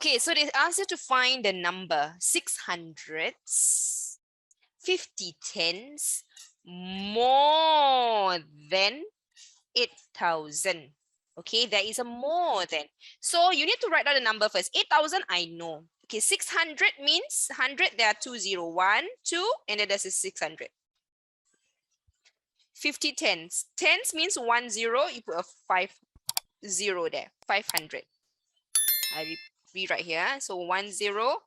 Okay, so they asked you to find the number 600s, 50 tens, more than 8,000. Okay, there is a more than. So you need to write down the number first. 8,000, I know. Okay, 600 means 100, there are 2 0, 1, 2, and then there's a 600. 50 tens. Tens means 1 0, you put a 5 0 there, 500. I rewrite here. So 1 0,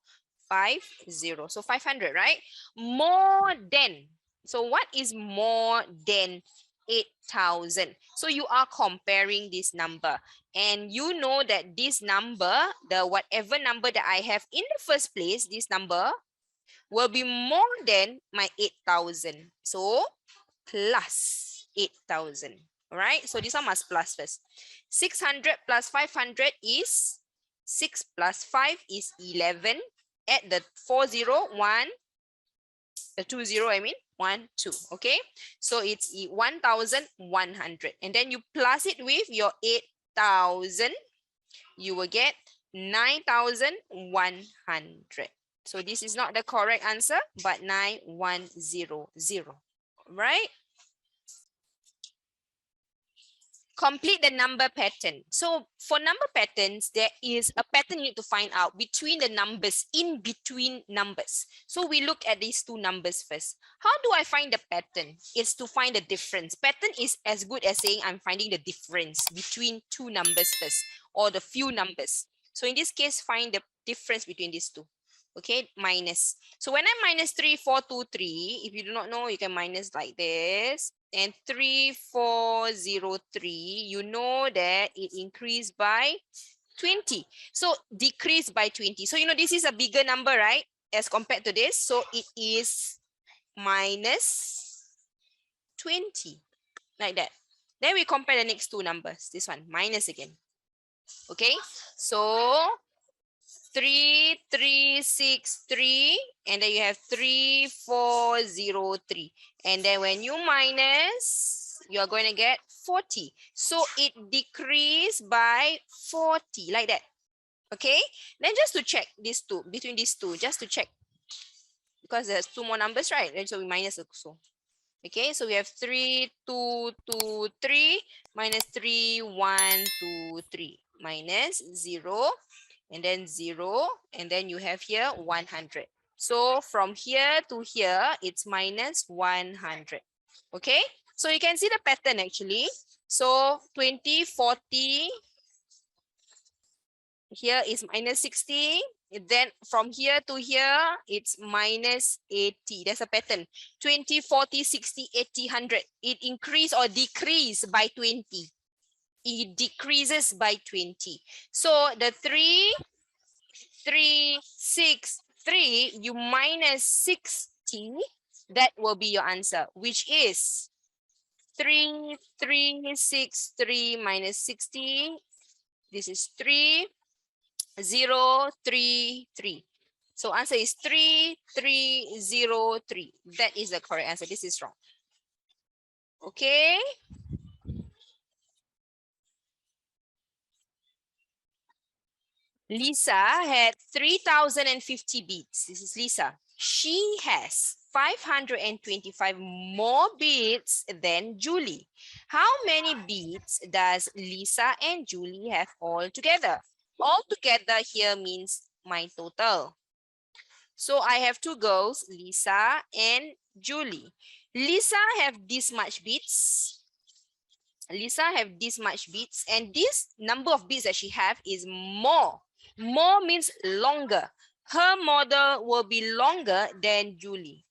5 0. So 500, right? More than. So what is more than 8,000? So you are comparing this number, and you know that this number, the whatever number that I have in the first place, this number will be more than my 8,000. So plus 8,000. All right. So this one must plus first. 600 plus 500 is 6 plus 5 is 11. Add the 40, 1, the 20, I mean, 1, 2. Okay. So it's 1,100. And then you plus it with your 8,000. You will get 9,100. So this is not the correct answer, but 9100. Right? Complete the number pattern. So for number patterns, there is a pattern you need to find out between the numbers, in between numbers. So we look at these two numbers first. How do I find the pattern? It's to find the difference. Pattern is as good as saying I'm finding the difference between two numbers first, or the few numbers. So in this case, find the difference between these two. Okay, minus. So when I minus 3, 4, 2, 3, if you do not know, you can minus like this. And 3, 4, 0, 3, you know that it increased by 20. So decrease by 20. So you know this is a bigger number, right? As compared to this. So it is minus 20. Like that. Then we compare the next two numbers. This one, minus again. Okay. So 3, 3, 6, 3, and then you have 3, 4, 0, 3. And then when you minus, you are going to get 40. So it decreased by 40, like that. Okay, then just to check these two, between these two, just to check, because there's two more numbers, right? And so we minus also. Okay, so we have 3, 2, 2, 3, minus 3, 1, 2, 3, minus 0. And then 0, and then you have here 100. So from here to here, it's minus 100. Okay, so you can see the pattern actually. So 20, 40, here is minus 60. Then from here to here, it's minus 80. There's a pattern. 20, 40, 60, 80, 100. It increase or decrease by 20. It decreases by 20. So the 3, 3, 6, 3, you minus 60, that will be your answer, which is 3, 3, 6, 3 minus 60. This is 3, 0, 3, 3. So answer is 3, 3, 0, 3. That is the correct answer. This is wrong. Okay. Lisa had 3,050 beads. This is Lisa. She has 525 more beads than Julie. How many beads does Lisa and Julie have all together? All together here means my total. So I have two girls, Lisa and Julie. Lisa have this much beads. Lisa have this much beads, and this number of beads that she have is more. More means longer. Her model will be longer than Julie.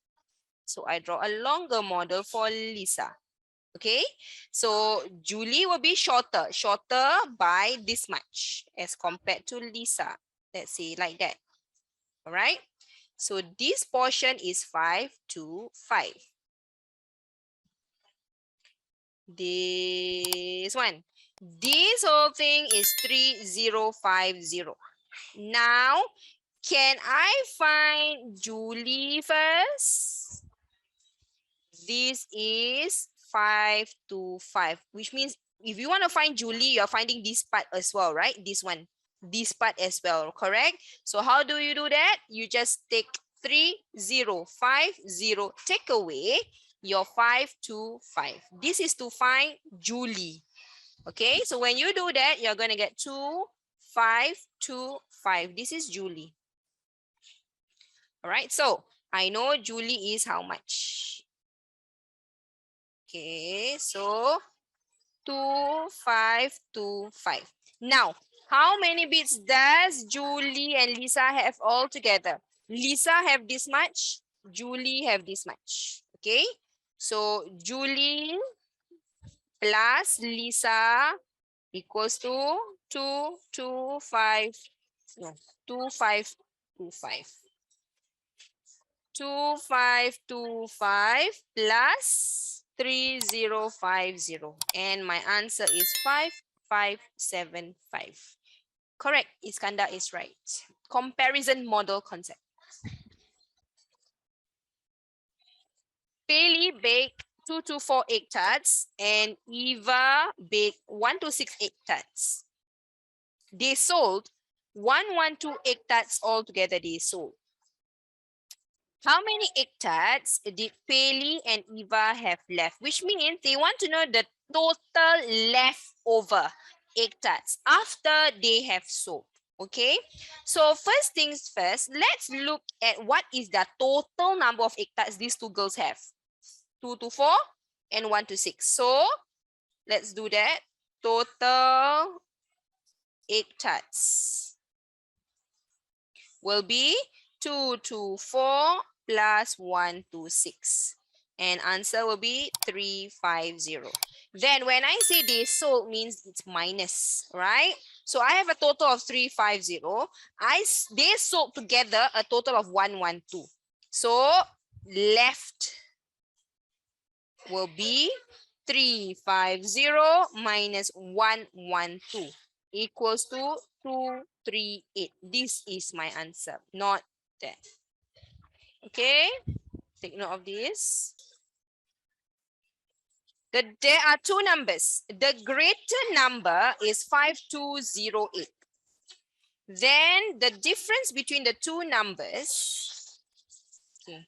So I draw a longer model for Lisa. Okay, so Julie will be shorter by this much as compared to Lisa. Let's say like that. All right. So this portion is 5 to 5. This one. This whole thing is 3050. Now, can I find Julie first? This is 5 to 5, which means if you want to find Julie, you're finding this part as well, right? This one. this part as well, correct? So how do you do that? You just take 3050, take away your 525. This is to find Julie. Okay, so when you do that, you're going to get 2525. This is Julie. All right, so I know Julie is how much? Okay, so 2525. Now, how many bits does Julie and Lisa have all together? Lisa have this much, Julie have this much. Okay, so Julie plus Lisa equals to 2525. 2525 plus 3050. And my answer is 5575. Correct. Iskandar is right. Comparison model concept. Bailey baked 224 egg tarts and Eva baked 126 egg tarts. They sold 112 egg tarts altogether. They sold. How many egg tarts did Bailey and Eva have left? Which means they want to know the total leftover egg tarts after they have sold. Okay, so first things first, let's look at what is the total number of egg tarts these two girls have. 224 and 126. So let's do that. Total egg tarts will be 224 plus 126. And answer will be 350. Then when I say they sold means it's minus, right? So I have a total of 350. They sold together a total of 112. So left will be 350 minus 112 equals to 238. This is my answer, not that. Okay, take note of this. There are two numbers. The greater number is 5208. Then the difference between the two numbers, okay,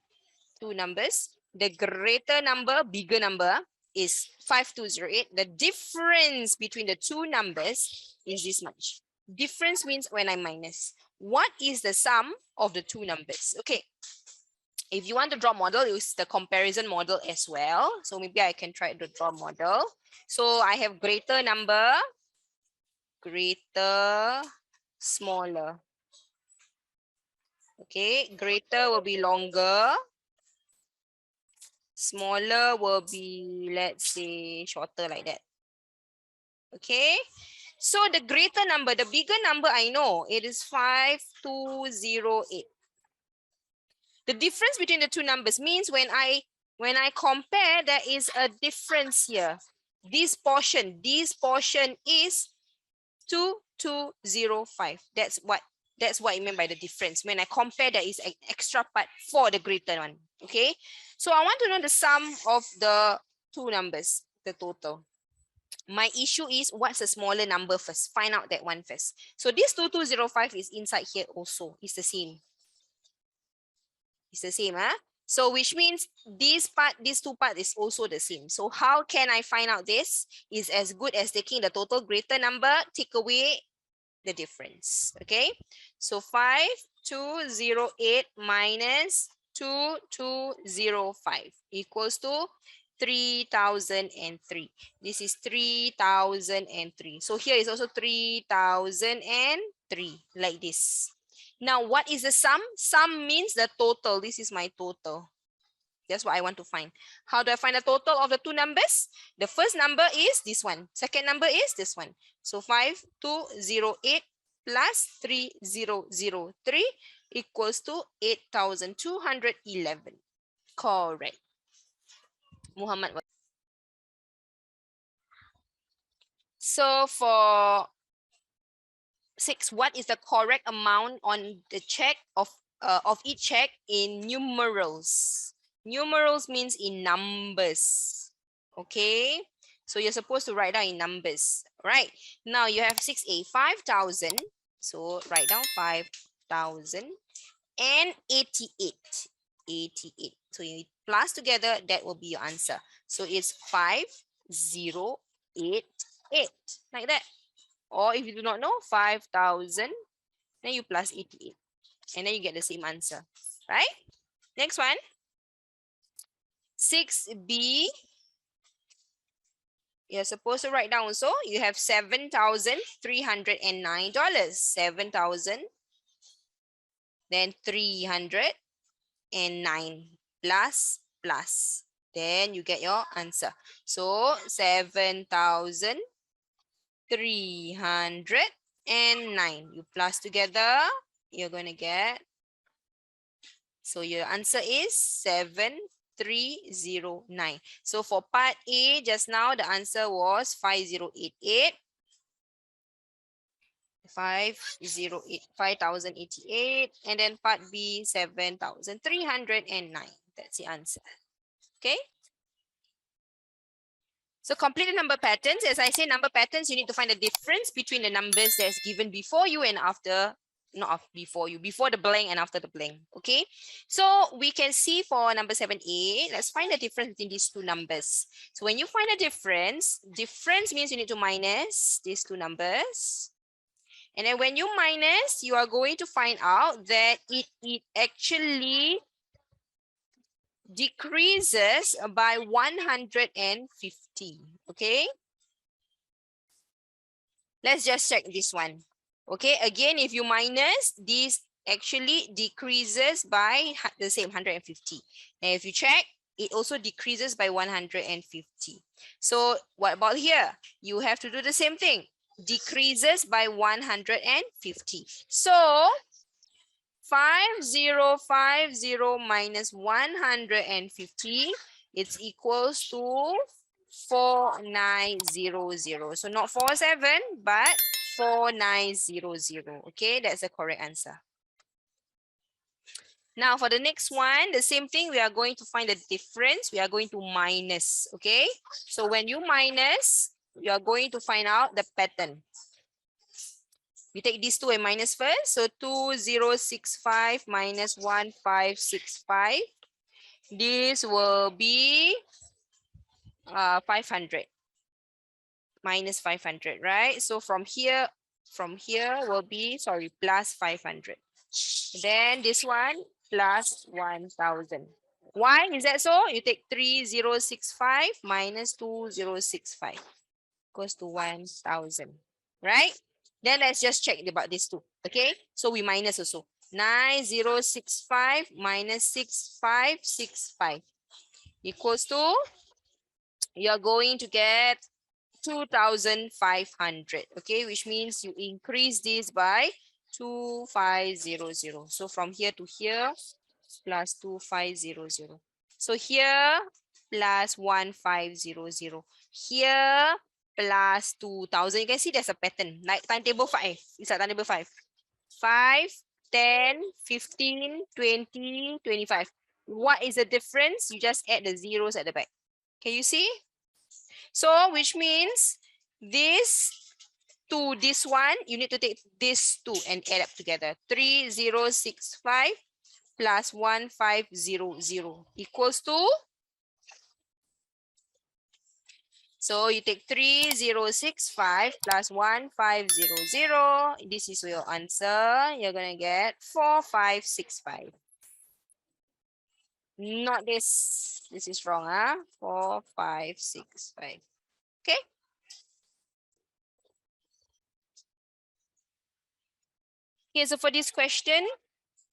the greater number, bigger number is 5208. The difference between the two numbers is this much. Difference means when I minus. What is the sum of the two numbers? Okay. If you want to draw model, use the comparison model as well. So maybe I can try to draw model. So I have greater number, greater, smaller. Okay, greater will be longer. Smaller will be, let's say, shorter like that. Okay, so the greater number, the bigger number I know, it is 5208. The difference between the two numbers means when I compare, there is a difference here. This portion is 2205. That's what I mean by the difference. When I compare, there is an extra part for the greater one. Okay, so I want to know the sum of the two numbers, the total. My issue is what's the smaller number first. Find out that one first. So this 2205 is inside here also. It's the same. It's the same, huh? So which means this part, these two parts is also the same. So how can I find out this? Is as good as taking the total greater number, take away the difference. Okay, so 5208 minus 2205 equals to 3003. This is 3003. So here is also 3003, like this. Now, what is the sum? Sum means the total. This is my total. That's what I want to find. How do I find the total of the two numbers? The first number is this one. Second number is this one. So 5208 plus 3003 equals to 8211. Correct. Muhammad. So for 6, what is the correct amount on the check of each check in numerals? Numerals means in numbers. Okay, so you're supposed to write down in numbers. Right now you have 6A, 5,000. So write down 5,088. 88. So you plus together, that will be your answer. So it's 5088, like that. Or if you do not know, 5,000, then you plus 88. And then you get the same answer, right? Next one. 6B. You're supposed to write down also. You have $7,309. 7,000. Then 309 plus. Then you get your answer. So 7,309. You plus together, you're going to get. So your answer is 7,309. So for part A, just now the answer was 5,088. 5,088. And then part B, 7,309. That's the answer. Okay. So complete the number patterns. As I say, number patterns, you need to find the difference between the numbers that's given before you and after, not before you, before the blank and after the blank. Okay. So we can see for number 7A, let's find the difference between these two numbers. So when you find a difference means you need to minus these two numbers. And then when you minus, you are going to find out that it actually decreases by 150. Okay. Let's just check this one. Okay. Again, if you minus, this actually decreases by the same 150. And if you check, it also decreases by 150. So what about here? You have to do the same thing. Decreases by 150. So 5050 minus 150, it's equals to 4900. So not 47, but 4900. Okay, that's the correct answer. Now for the next one, the same thing, we are going to find the difference. We are going to minus, okay? So when you minus, you are going to find out the pattern. You take these two and minus first. So 2065 minus 1565. This will be 500. Minus 500, right? So from here will be, sorry, plus 500. Then this one, plus 1000. Why is that so? You take 3065 minus 2065. Goes to 1000, right? Then let's just check about these two. Okay, so we minus also. 9065 minus 6565 equals to, you're going to get 2500. Okay, which means you increase this by 2500. So from here to here, plus 2500. So here, plus 1500. Here, plus 2000. You can see there's a pattern, like timetable 5. It's a timetable 5. 5, 10, 15, 20, 25. What is the difference? You just add the zeros at the back. Can you see? So which means this to this one, you need to take this two and add up together. 3065 plus 1500 equals to, so you take 3065 plus 1500. This is your answer. You're going to get 4565. Not this. This is wrong, huh? 4565. Okay. Okay, so for this question,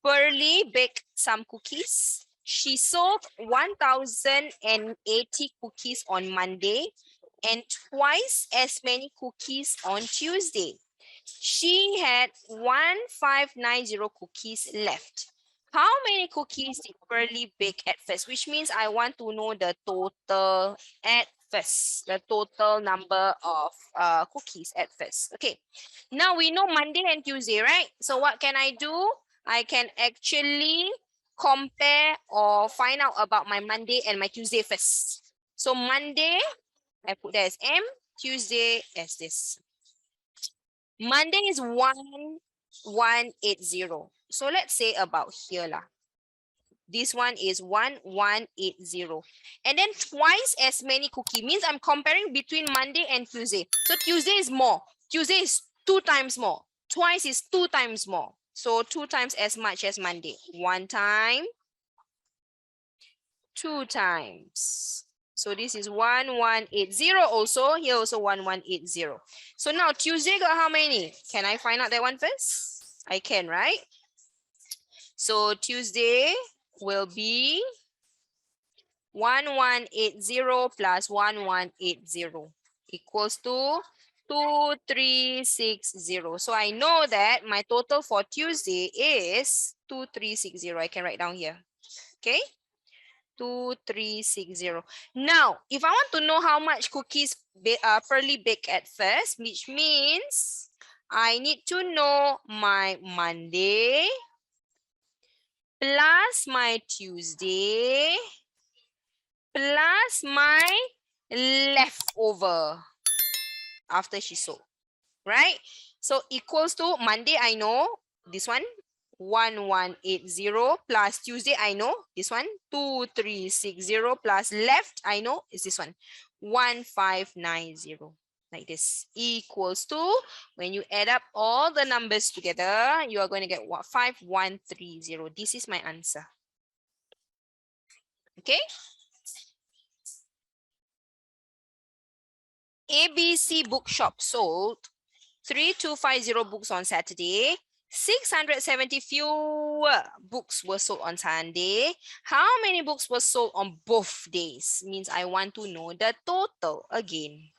Pearly baked some cookies. She sold 1,080 cookies on Monday and twice as many cookies on Tuesday. She had 1590 cookies left. How many cookies did Pearly bake at first? Which means I want to know the total at first, the total number of cookies at first. Okay, now we know Monday and Tuesday, right? So what can I do? I can actually compare or find out about my Monday and my Tuesday first. So Monday, I put that as M, Tuesday as this. Monday is 1 180. So let's say about here lah. This one is 1180. And then twice as many cookie means I'm comparing between Monday and Tuesday. So Tuesday is more. Tuesday is 2 times more. Twice is 2 times more. So 2 times as much as Monday. 1 time, 2 times. So this is 1180 also. Here also 1180. So now Tuesday got how many? Can I find out that one first? I can, right? So Tuesday will be 1180 plus 1180 equals to 2360. So I know that my total for Tuesday is 2360. I can write down here. Okay. 2360. Now, if I want to know how much cookies Pearly bake at first, which means I need to know my Monday plus my Tuesday plus my leftover after she sold, right? So equals to Monday, I know this one, 1180 plus Tuesday, I know this one, 2360 plus left, I know is this one, 1590. Like this equals to, when you add up all the numbers together, you are going to get what? 5130. This is my answer. Okay. ABC Bookshop sold 3250 books on Saturday. 670 fewer books were sold on Sunday. How many books were sold on both days? Means I want to know the total again.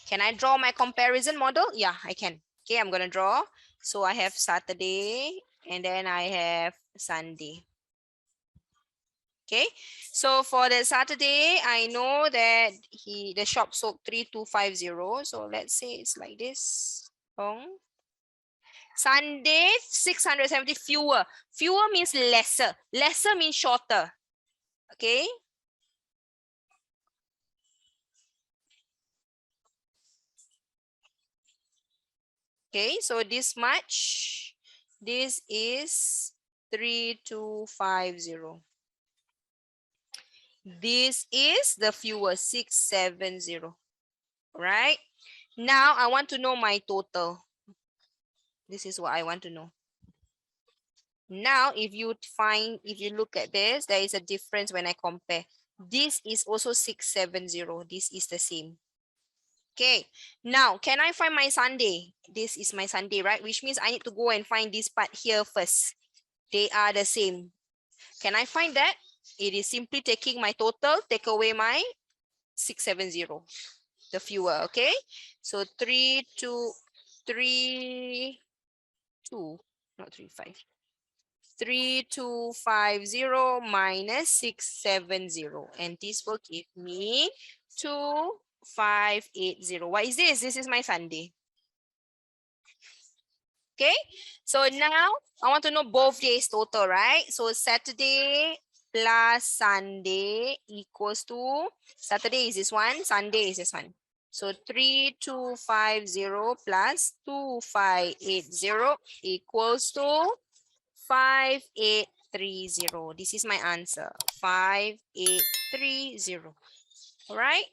Can I draw my comparison model? Yeah, I can. Okay, I'm going to draw. So I have Saturday and then I have Sunday. Okay, so for the Saturday, I know that the shop sold 3250. So let's say it's like this. Sunday, 670 fewer. Fewer means lesser. Lesser means shorter. Okay. Okay, so this much. This is 3250. This is the fewer, 670. Right? Now I want to know my total. This is what I want to know. Now, if you look at this, there is a difference when I compare. This is also 670. This is the same. Okay, now can I find my Sunday? This is my Sunday, right? Which means I need to go and find this part here first. They are the same. Can I find that? It is simply taking my total, take away my 670, the fewer, okay? So 3, 2, 3, 2, not 3, 5. 3250 minus 670. And this will give me 2580. What is this? This is my Sunday. Okay, so now I want to know both days total, right? So Saturday plus Sunday equals to, Saturday is this one, Sunday is this one. So 3250 plus 2580 equals to 5830. This is my answer, 5830. All right.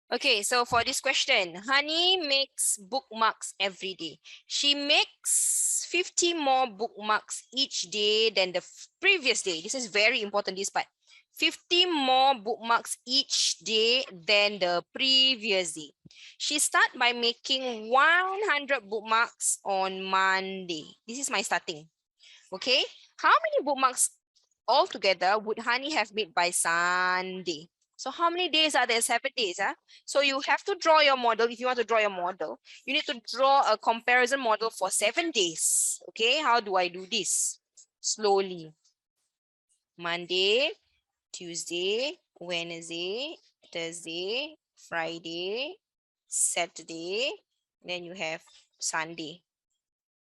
Okay, so for this question, Honey makes bookmarks every day. She makes 50 more bookmarks each day than the previous day. This is very important, this part. 50 more bookmarks each day than the previous day. She starts by making 100 bookmarks on Monday. This is my starting. Okay, how many bookmarks altogether would Honey have made by Sunday? So how many days are there? 7 days. So you have to draw your model. If you want to draw your model, you need to draw a comparison model for 7 days. Okay, how do I do this? Slowly. Monday, Tuesday, Wednesday, Thursday, Friday, Saturday, then you have Sunday.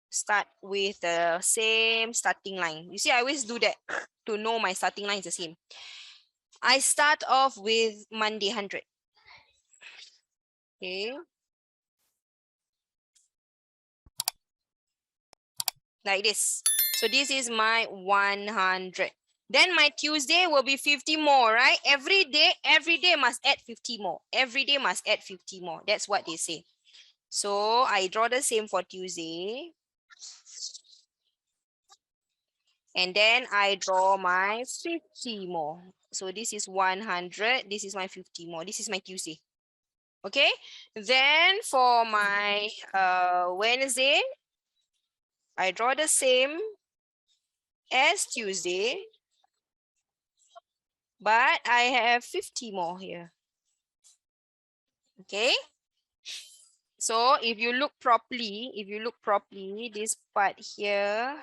Start with the same starting line. You see, I always do that to know my starting line is the same. I start off with Monday 100. Okay. like this. So this is my 100. Then my Tuesday will be 50 more, right? Every day must add 50 more. Every day must add 50 more. That's what they say. So I draw the same for Tuesday. And then I draw my 50 more. So this is 100. This is my 50 more. This is my Tuesday. Okay. Then for my Wednesday, I draw the same as Tuesday, but I have 50 more here. Okay. So if you look properly, this part here,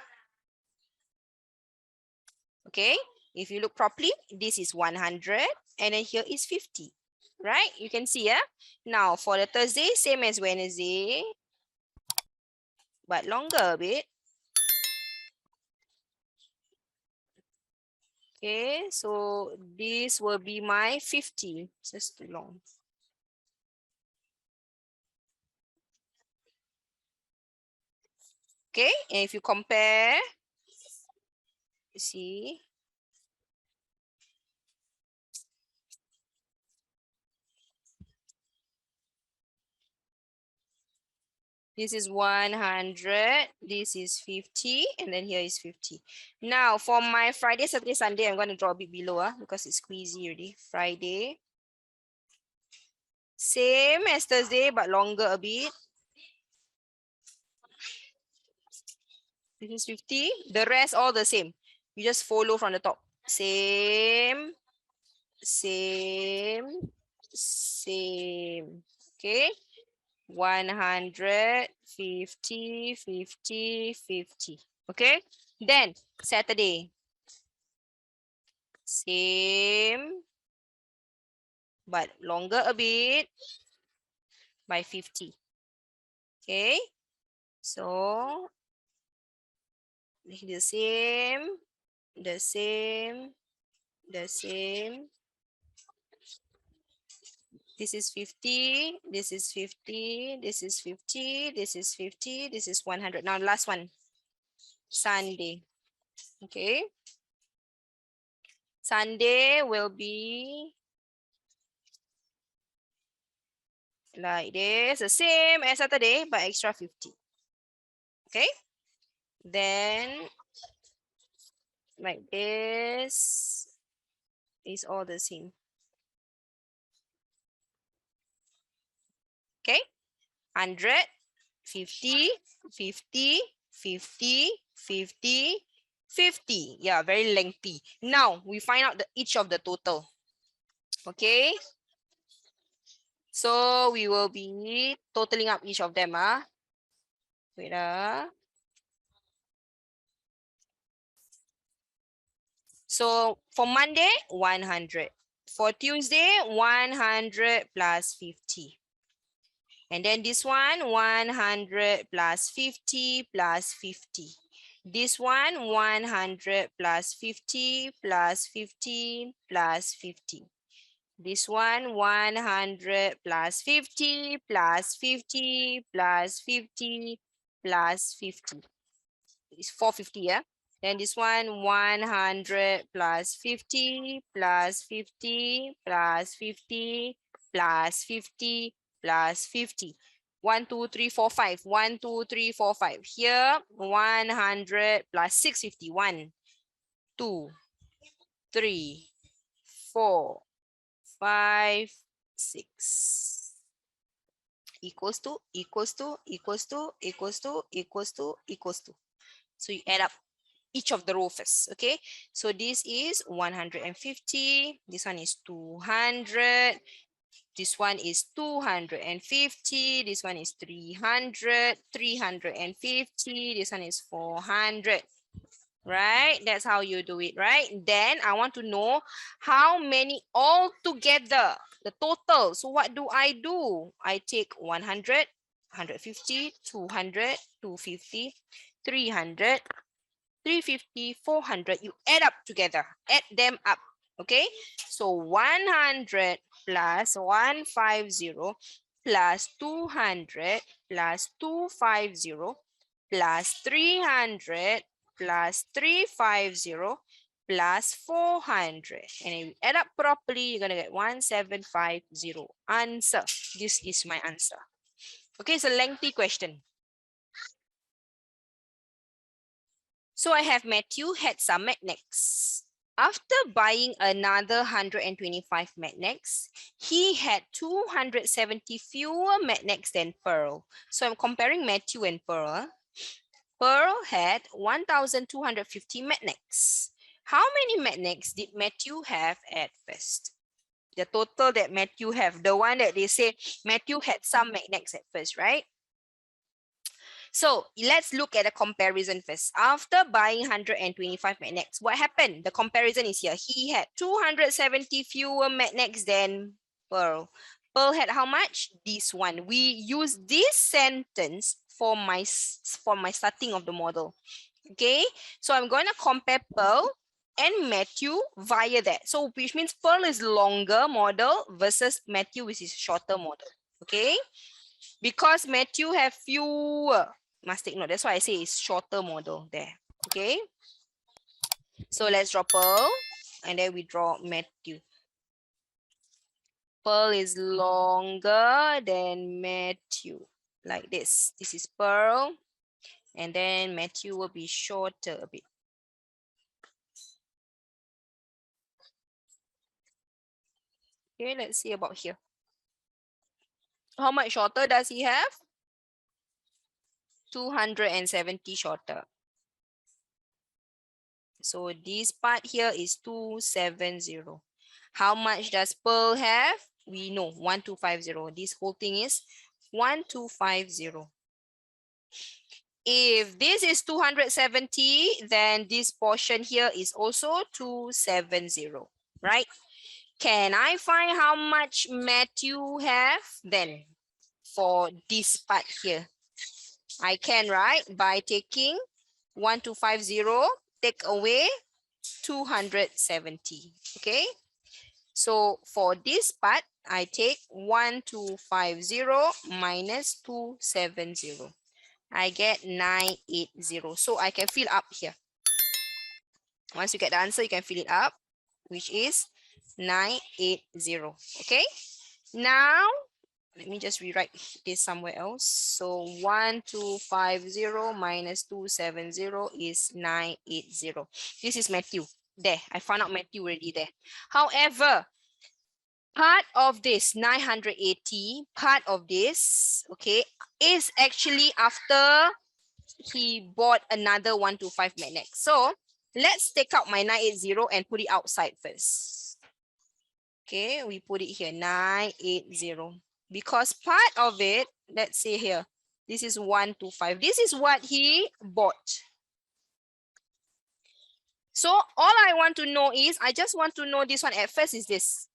okay, if you look properly, this is 100 and then here is 50, right? You can see, yeah? Now for the Thursday, same as Wednesday, but longer a bit. Okay, so this will be my 50, just too long. Okay, and if you compare, you see, this is 100, this is 50, and then here is 50. Now, for my Friday, Saturday, Sunday, I'm going to draw a bit below because it's squeezy already. Friday, same as Thursday, but longer a bit. This is 50. The rest all the same. You just follow from the top. Same, same, same. Okay. 100, 50, 50, 50. Okay. Then Saturday. Same, but longer a bit by 50. Okay. So the same, the same, the same. This is 50, this is 50, this is 50, this is 50, this is 100. Now last one, Sunday. Okay. Sunday will be like this, the same as Saturday, but extra 50. Okay. Then like this is all the same. Okay. 100, 50, 50, 50, 50, 50. Yeah, very lengthy. Now we find out each of the total. Okay. So we will be totaling up each of them. Wait. So for Monday, 100. For Tuesday, 100 plus 50. And then this one, 100 plus 50 plus 50. This one, 100 plus 50 plus 50 plus 50. This one, 100 plus 50 plus 50 plus 50 plus 50. It's 450, yeah? Then this one, 100 plus 50 plus 50 plus 50 plus 50 plus 50. 1, 2, 3, 4, 5. 1, 2, 3, 4, 5. Here, 100 plus 650. 1, 2, 3, 4, 5, 6. Equals to, equals to, equals to, equals to, equals to, equals to. So you add up each of the row first. Okay, so this is 150, this one is 200, this one is 250, this one is 300, 350, this one is 400. Right, that's how you do it, right? Then I want to know how many all together, the total. So what do? I take 100, 150, 200, 250, 300, 350, 400. You add up together, add them up. Okay, so 100 plus 150 plus 200 plus 250 plus 300 plus 350 plus 400. And if you add up properly, you're going to get 1750. Answer. This is my answer. Okay, it's a lengthy question. So I have Matthew had some magnets. After buying another 125 magnets, he had 270 fewer magnets than Pearl. So I'm comparing Matthew and Pearl. Pearl had 1,250 magnets. How many magnets did Matthew have at first? The total that Matthew have, the one that they say Matthew had some magnets at first, right? So let's look at a comparison first. After buying 125 magnets, what happened? The comparison is here. He had 270 fewer magnets than Pearl. Pearl had how much? This one. We use this sentence for my starting of the model. Okay, so I'm going to compare Pearl and Matthew via that. So which means Pearl is longer model versus Matthew, which is shorter model. Okay, because Matthew have fewer. Must take note. That's why I say it's shorter model there. Okay. So let's draw Pearl. And then we draw Matthew. Pearl is longer than Matthew. Like this. This is Pearl. And then Matthew will be shorter a bit. Okay, let's see about here. How much shorter does he have? 270 shorter. So this part here is 270. How much does Pearl have? We know 1250. This whole thing is 1250. If this is 270, then this portion here is also 270, right? Can I find how much Matthew have then for this part here? I can, right? By taking 1250, take away 270, okay? So for this part, I take 1250 minus 270. I get 980. So I can fill up here. Once you get the answer, you can fill it up, which is 980. Okay. Now, let me just rewrite this somewhere else. So 1250 minus 270 is 980. This is Matthew. There, I found out Matthew already there. However, part of this 980, part of this, okay, is actually after he bought another 125 magnet. So let's take out my 980 and put it outside first. Okay, we put it here, 980. Because part of it, let's say here, this is 125. This is what he bought. So all I want to know is, I just want to know this one at first is this.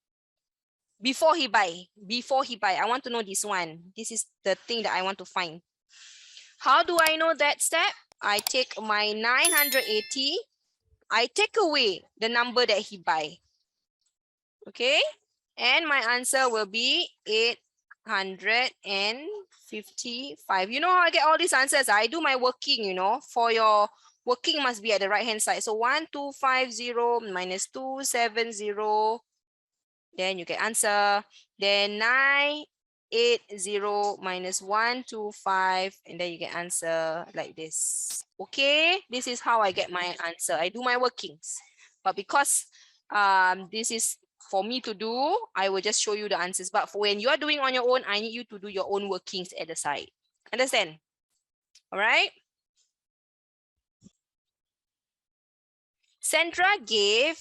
Before he buy, I want to know this one. This is the thing that I want to find. How do I know that step? I take my 980, I take away the number that he buy. Okay, and my answer will be 855. You know how I get all these answers? I do my working, you know, for your working must be at the right hand side. So 1250 minus 270. Then you get answer. Then 980 minus 125. And then you get answer like this. Okay, this is how I get my answer. I do my workings. But because this is for me to do, I will just show you the answers. But for when you are doing on your own, I need you to do your own workings at the side. Understand? All right. Sandra gave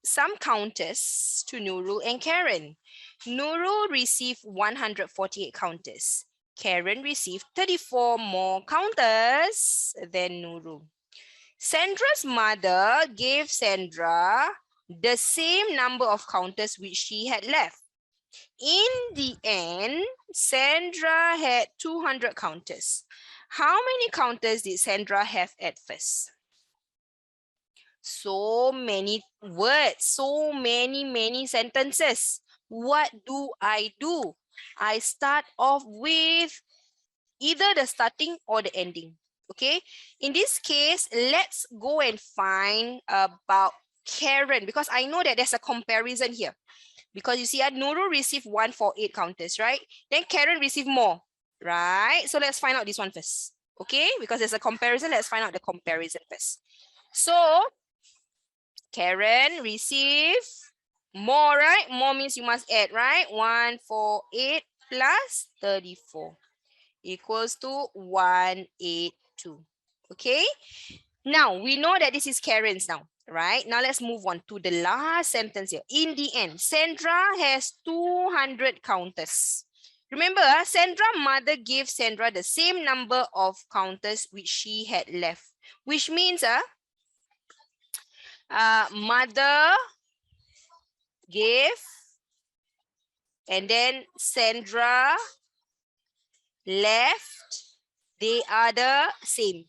some counters to Nurul and Karen. Nurul received 148 counters. Karen received 34 more counters than Nurul. Sandra's mother gave Sandra the same number of counters which she had left. In the end, Sandra had 200 counters. How many counters did Sandra have at first? So many words, so many sentences. What do? I start off with either the starting or the ending. Okay, in this case, let's go and find about Karen, because I know that there's a comparison here. Because you see, Nurul received 148 counters, right? Then Karen received more, right? So let's find out this one first. Okay, because there's a comparison, let's find out the comparison first. So Karen received more, right? More means you must add, right? 148 plus 34 equals to 182. Okay, now we know that this is Karen's now, right? Now let's move on to the last sentence here. In the end, Sandra has 200 counters. Remember, Sandra's mother gave Sandra the same number of counters which she had left, which means mother gave, and then Sandra left. They are the same.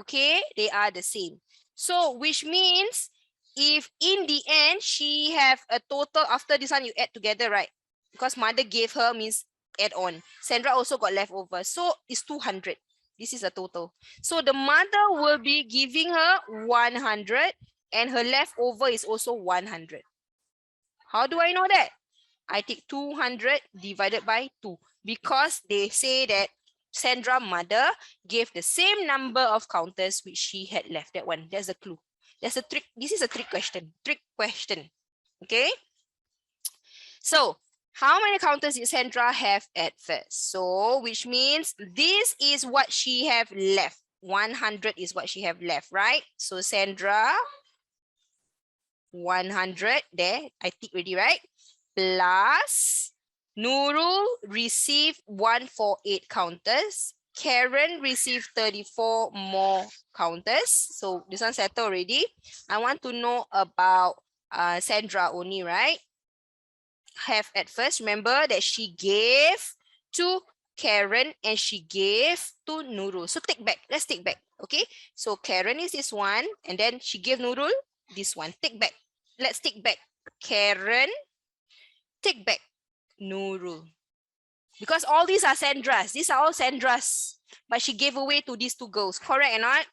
Okay, they are the same. So which means if in the end she have a total, after this one you add together, right? Because mother gave her means add on. Sandra also got leftover. So it's 200. This is a total. So the mother will be giving her 100 and her leftover is also 100. How do I know that? I take 200 divided by 2 because they say that Sandra's mother gave the same number of counters which she had left. That one, that's a clue. That's a trick. This is a trick question. Trick question. Okay. So how many counters did Sandra have at first? So which means this is what she have left. 100 is what she have left, right? So Sandra, 100 there. I tick already, right? Plus Nurul received 148 counters. Karen received 34 more counters. So this one settled already. I want to know about Sandra only, right? Have at first, remember that she gave to Karen and she gave to Nurul. So take back. Let's take back. Okay. So Karen is this one and then she gave Nurul this one. Take back. Let's take back. Karen, take back Nurul. Because all these are Sandra's. These are all Sandra's. But she gave away to these two girls. Correct or not?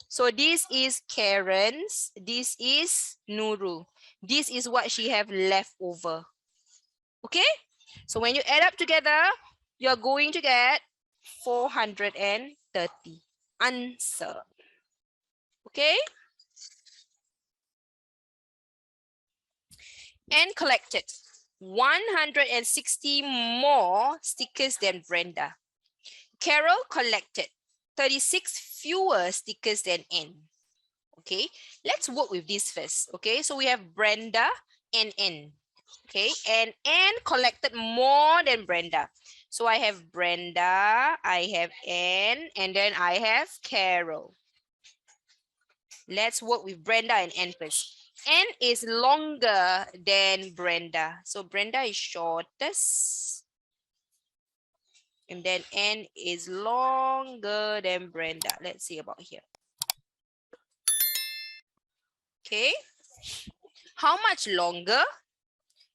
So this is Karen's. This is Nurul. This is what she have left over. Okay? So when you add up together, you're going to get 430. Answer. Okay? And collected 160 more stickers than Brenda. Carol collected 36 fewer stickers than Anne. Okay, let's work with this first. Okay, so we have Brenda and Anne. Okay, and Anne collected more than Brenda. So I have Brenda, I have Anne, and then I have Carol. Let's work with Brenda and Anne first. Anne is longer than Brenda. So Brenda is shortest. And then Anne is longer than Brenda. Let's see about here. Okay. How much longer?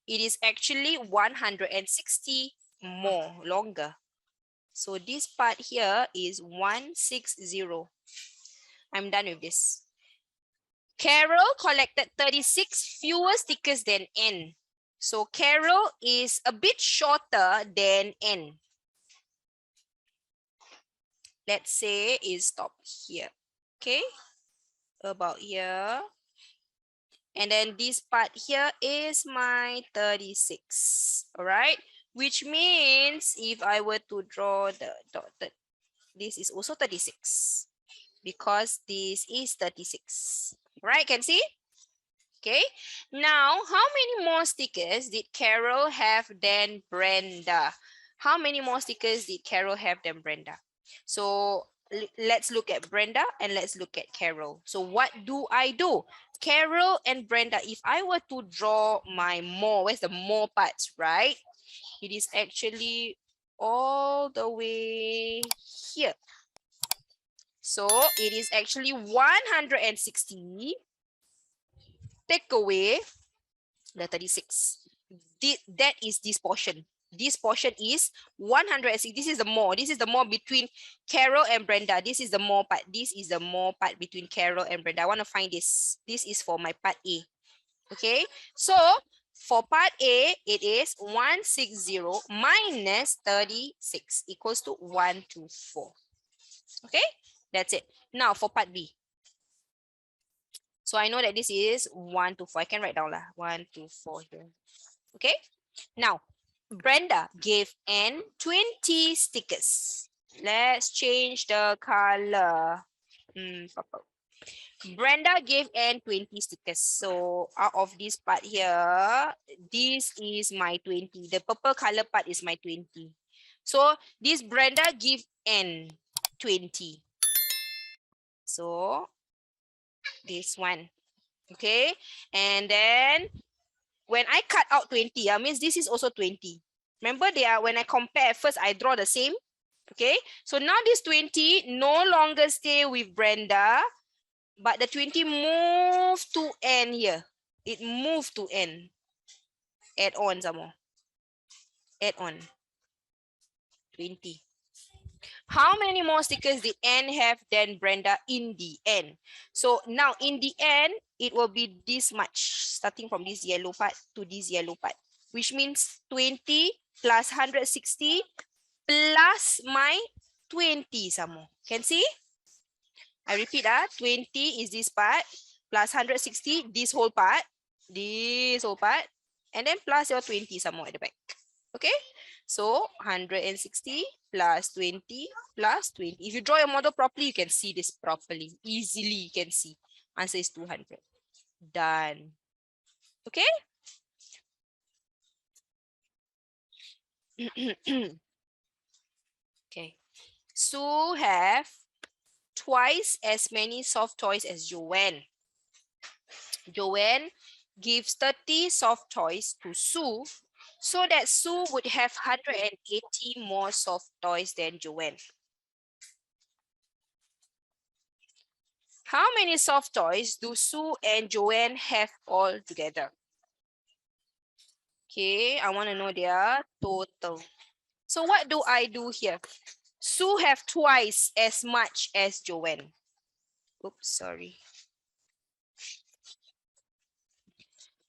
It is actually 160 more longer. So this part here is 160. I'm done with this. Carol collected 36 fewer stickers than Anne. So Carol is a bit shorter than Anne. Let's say it stop here. Okay. About here. And then this part here is my 36. All right. Which means if I were to draw the dotted, this is also 36. Because this is 36. Right, can see? Okay. Now, how many more stickers did Carol have than Brenda? How many more stickers did Carol have than Brenda? So let's look at Brenda and let's look at Carol. So what do I do? Carol and Brenda, if I were to draw my more, where's the more parts, right? It is actually all the way here. So it is actually 160. Take away the 36. That is this portion. This portion is 106. This is the more. This is the more between Carol and Brenda. This is the more part. This is the more part between Carol and Brenda. I want to find this. This is for my part A. Okay. So for part A, it is 160 minus 36 equals to 124. Okay. That's it. Now for part B. So I know that this is 124. I can write down lah. 124 here. Okay. Now, Brenda gave Anne 20 stickers. Let's change the color. Purple. Brenda gave Anne 20 stickers. So out of this part here, this is my 20. The purple color part is my 20. So this Brenda give Anne 20. So this one. Okay. And then when I cut out 20, means this is also 20. Remember, when I compare first, I draw the same. Okay, so now this 20 no longer stay with Brenda, but the 20 moved to N here. It moved to N. Add on some more. Add on 20. How many more stickers did N have than Brenda in the end? So now in the end, it will be this much, starting from this yellow part to this yellow part, which means 20 plus 160 plus my 20 some more. Can see? I repeat, 20 is this part, plus 160, this whole part, and then plus your 20 some more at the back. Okay? So 160 plus 20 plus 20. If you draw your model properly, you can see this properly. Easily you can see. Answer is 200. Done. Okay? Okay. Sue have twice as many soft toys as Joanne. Joanne gives 30 soft toys to Sue so that Sue would have 180 more soft toys than Joanne. How many soft toys do Sue and Joanne have all together? Okay, I want to know their total. So what do I do here? Sue have twice as much as Joanne. Oops, sorry.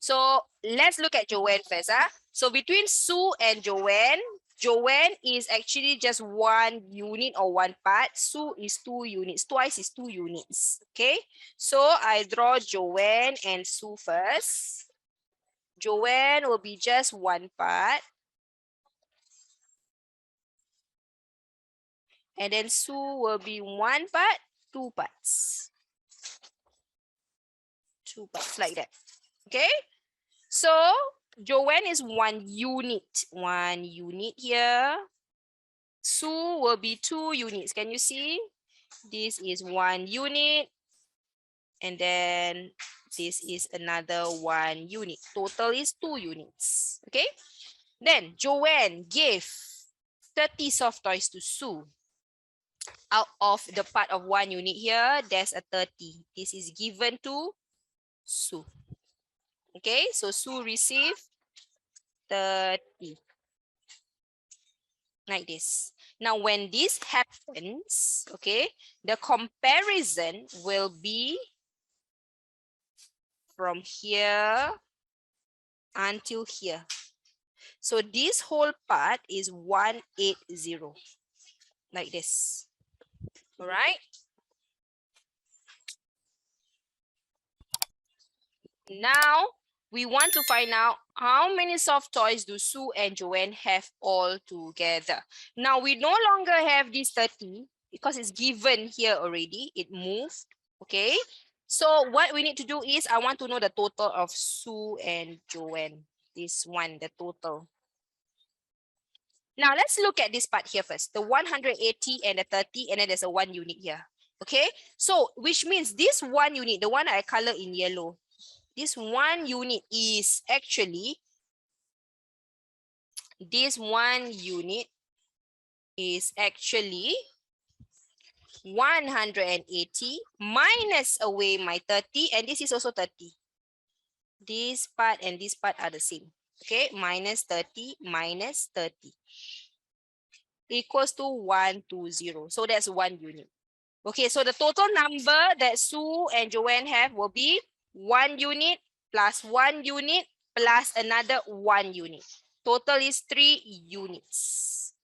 So let's look at Joanne first. So between Sue and Joanne, Joanne is actually just one unit or one part. Sue is 2 units. Twice is 2 units. Okay. So I draw Joanne and Sue first. Joanne will be just one part. And then Sue will be one part, 2 parts. 2 parts like that. Okay. So Joanne is 1 unit. 1 unit here. Sue will be 2 units. Can you see? This is 1 unit. And then this is another 1 unit. Total is 2 units. Okay. Then Joanne gave 30 soft toys to Sue. Out of the part of 1 unit here, there's a 30. This is given to Sue. Okay, so Sue received 30. Like this. Now, when this happens, okay, the comparison will be from here until here. So this whole part is 180, like this. All right. Now, we want to find out how many soft toys do Sue and Joanne have all together. Now, we no longer have this 30 because it's given here already. It moved, okay? So what we need to do is, I want to know the total of Sue and Joanne. This one, the total. Now, let's look at this part here first. The 180 and the 30, and then there's a 1 unit here, okay? So, which means this 1 unit, the one I color in yellow, this 1 unit is actually, this 1 unit is actually 180 minus away my 30, and this is also 30. This part and this part are the same. Okay, minus 30 equals to 120. So that's 1 unit. Okay, so the total number that Sue and Joanne have will be 1 unit plus 1 unit plus another 1 unit. Total is 3 units.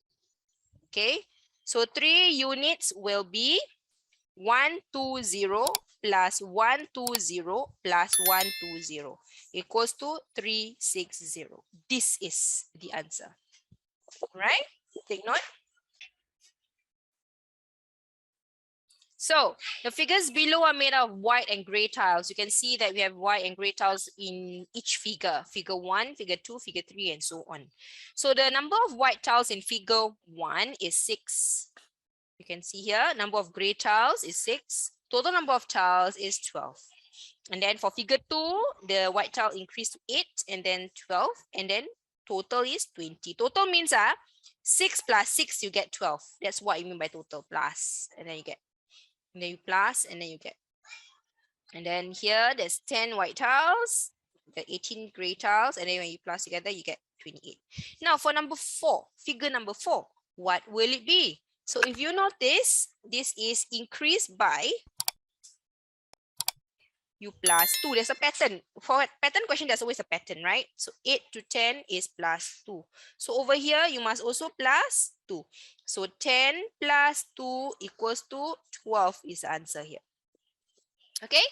Okay, so 3 units will be 120 plus 120 plus 120 equals to 360. This is the answer. Right? Take note. So the figures below are made of white and gray tiles. You can see that we have white and gray tiles in each figure. Figure 1, figure 2, figure 3, and so on. So the number of white tiles in figure 1 is 6. You can see here, number of gray tiles is 6. Total number of tiles is 12. And then for figure 2, the white tile increased to 8 and then 12. And then total is 20. Total means 6 plus 6, you get 12. That's what you mean by total plus. And then you get. And then you plus, and then you get. And then here, there's 10 white tiles, the 18 gray tiles, and then when you plus together, you get 28. Now, for number 4, figure number 4, what will it be? So if you notice, this is increased by you plus 2. There's a pattern. For pattern question, there's always a pattern, right? So 8 to 10 is plus 2. So over here, you must also plus 2. So 10 plus 2 equals to 12 is the answer here. Okay,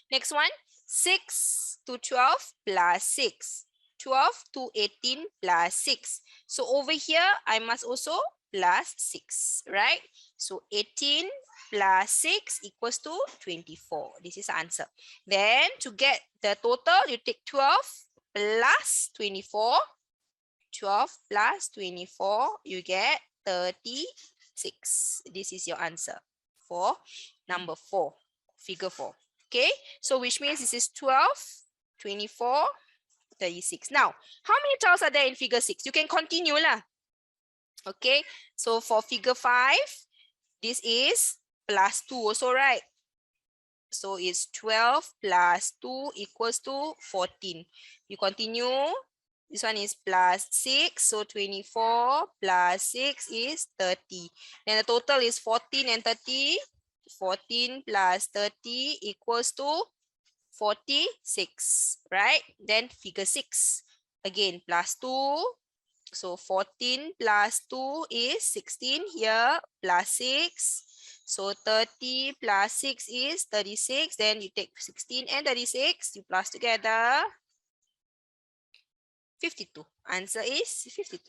next one, 6 to 12 plus 6. 12 to 18 plus 6. So over here, I must also plus 6, right? So 18 plus 6 equals to 24. This is the answer. Then to get the total, you take 12 plus 24. 12 plus 24, you get 36. This is your answer for number 4, figure 4. Okay, so which means this is 12, 24, 36. Now, how many tiles are there in figure 6? You can continue lah. Okay, so for figure 5, this is plus 2 also, right? So it's 12 plus 2 equals to 14. You continue. This one is plus 6. So 24 plus 6 is 30. Then the total is 14 and 30. 14 plus 30 equals to 46, right? Then figure 6. Again, plus 2. So 14 plus 2 is 16 here, plus 6. So 30 plus 6 is 36. Then you take 16 and 36, you plus together. 52. Answer is 52.